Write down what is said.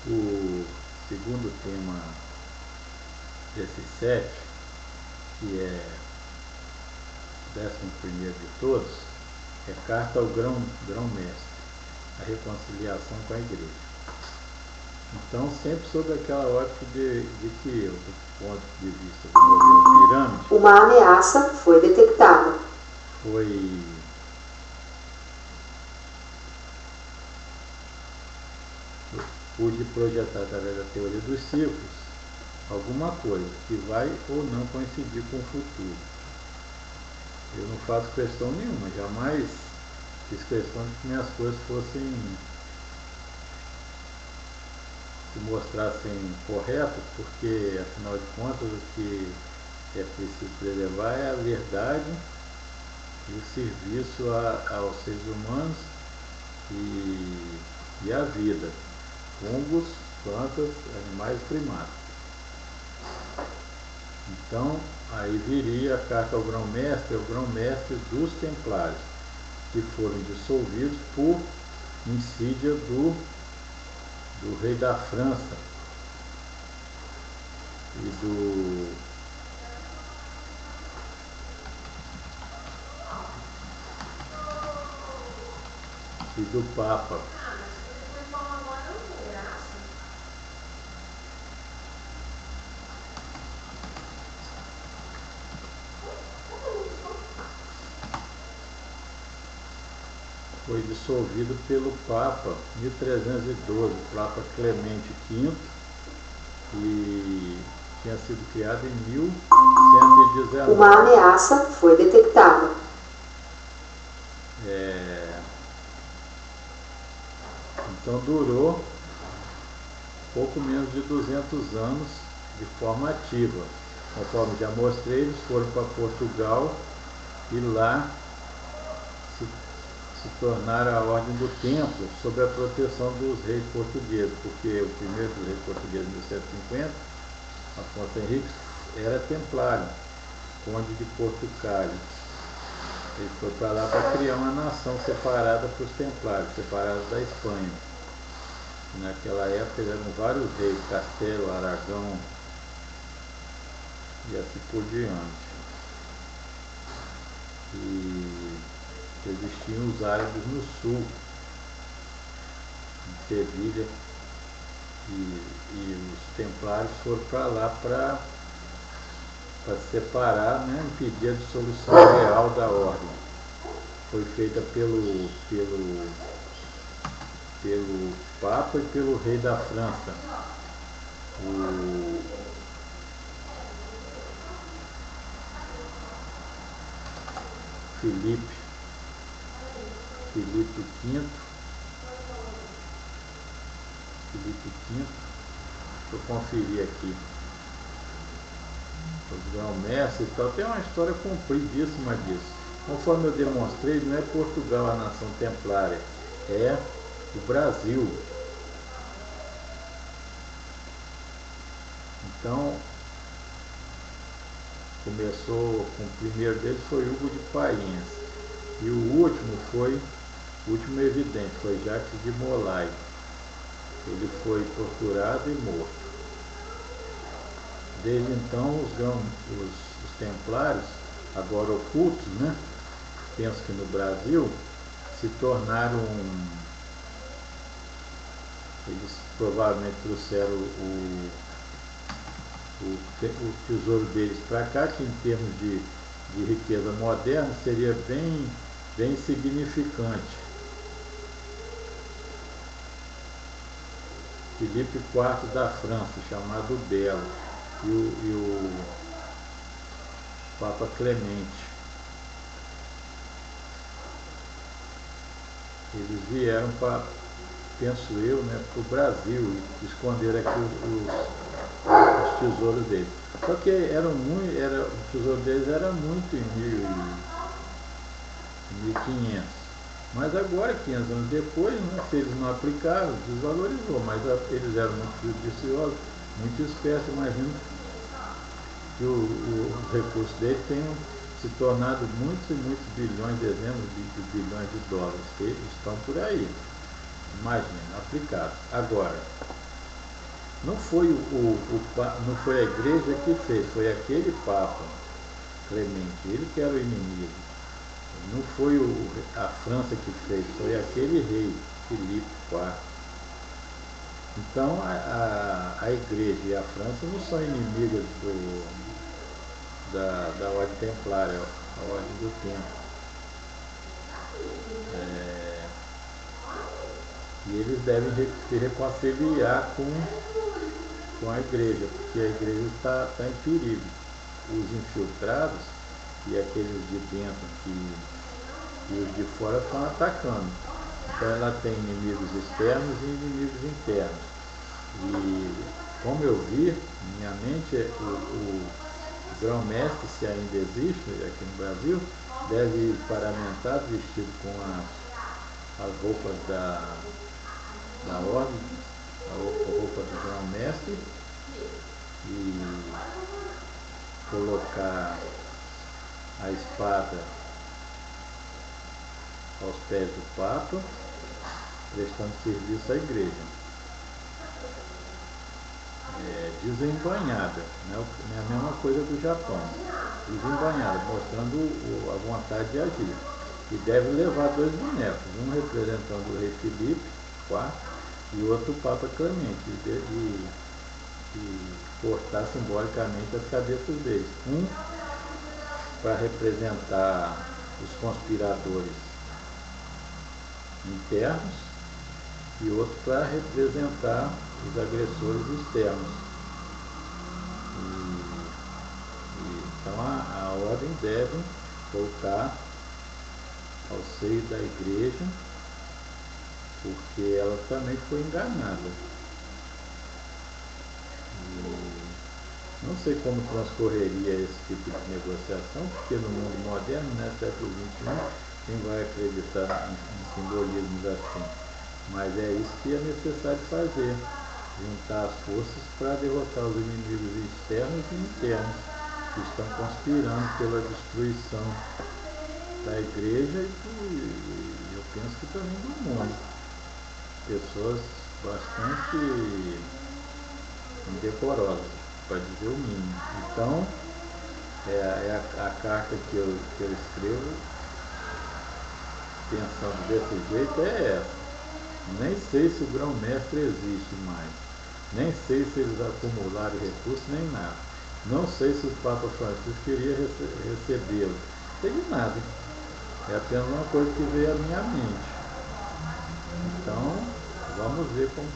O segundo tema desse set, que é o 11º de todos, é Carta ao Grão-Mestre, a reconciliação com a Igreja. Então, sempre sob aquela ótica de que, do ponto de vista do modelo pirâmide, uma ameaça foi detectada. Pude projetar através da teoria dos ciclos alguma coisa que vai ou não coincidir com o futuro. Eu não faço questão nenhuma, jamais fiz questão de que minhas coisas se mostrassem corretas, porque afinal de contas o que é preciso preservar é a verdade e o serviço aos seres humanos e à vida, fungos, plantas, animais e primatas. Então, aí viria a carta ao grão-mestre, o grão-mestre dos templários, que foram dissolvidos por insídia do rei da França e do Papa. Foi dissolvido pelo Papa em 1312, o Papa Clemente V, e tinha sido criado em 1119. Uma ameaça foi detectada. Então durou pouco menos de 200 anos de forma ativa. Conforme já mostrei, eles foram para Portugal e lá se tornaram a Ordem do Templo sob a proteção dos reis portugueses, porque o primeiro dos reis portugueses, em 1750, Afonso Henriques, era templário, conde de Portucale. Ele foi para lá para criar uma nação separada para os templários, separada da Espanha. Naquela época eram vários reis, Castelo, Aragão e assim por diante. E existiam os árabes no sul, em Sevilha, e os templários foram para lá para separar, né, impedir a dissolução real da ordem. Foi feita pelo Papa e pelo rei da França, o Filipe V. Deixa eu conferir aqui. Os grão-mestres e tal, tem uma história compridíssima disso. Conforme eu demonstrei, não é Portugal a nação templária, é o Brasil. Então, começou com o primeiro deles, foi Hugo de Painhas. E o último evidente, foi Jacques de Molay. Ele foi torturado e morto. Desde então, os templários, agora ocultos, né? Penso que no Brasil, se tornaram. Eles provavelmente trouxeram o tesouro deles para cá, que em termos de riqueza moderna seria bem significante. Filipe IV da França, chamado Belo, e o Papa Clemente. Eles vieram para, penso eu, né, para o Brasil e esconderam aqui os tesouros deles. Só que o tesouro deles era muito em 1500. Mas agora, 500 anos depois, né, se eles não aplicaram, desvalorizou. Mas eles eram muito judiciosos, muito espertos. Imagino que os recursos deles tenham se tornado muitos e muitos bilhões, dezenas de bilhões de dólares, que estão por aí. Imagina, aplicados. Agora, não foi a igreja que fez, foi aquele Papa Clemente, ele que era o inimigo. Não foi a França que fez, foi aquele rei, Filipe IV. Então a igreja e a França não são inimigas da ordem templária, a ordem do tempo. E eles devem se reconciliar com a igreja, porque a igreja está em perigo. Os infiltrados e aqueles de dentro e os de fora estão atacando. Então ela tem inimigos externos e inimigos internos. E como eu vi, minha mente, o grão-mestre, se ainda existe aqui no Brasil, deve ir paramentado, vestido com as roupas da ordem, a roupa do grão-mestre, e colocar a espada aos pés do Papa, prestando serviço à igreja. Desembanhada, não é a mesma coisa do Japão, desembanhada, mostrando a vontade de agir. E deve levar dois bonecos, um representando o rei Filipe IV e outro o Papa Clemente, e cortar simbolicamente as cabeças deles. Um para representar os conspiradores internos e outro para representar os agressores externos. Então a ordem deve voltar ao seio da igreja, porque ela também foi enganada. Não sei como transcorreria esse tipo de negociação, porque no mundo moderno, século XXI, quem vai acreditar em simbolismos assim? Mas é isso que é necessário fazer, juntar as forças para derrotar os inimigos externos e internos, que estão conspirando pela destruição da igreja e eu penso que também do mundo. Pessoas bastante indecorosas, para dizer o mínimo. Então, a carta que eu escrevo, pensando desse jeito, é essa. Nem sei se o grão-mestre existe mais. Nem sei se eles acumularam recursos, nem nada. Não sei se o Papa Francisco queria recebê-lo. Não sei de nada. É apenas uma coisa que veio à minha mente. Então, vamos ver como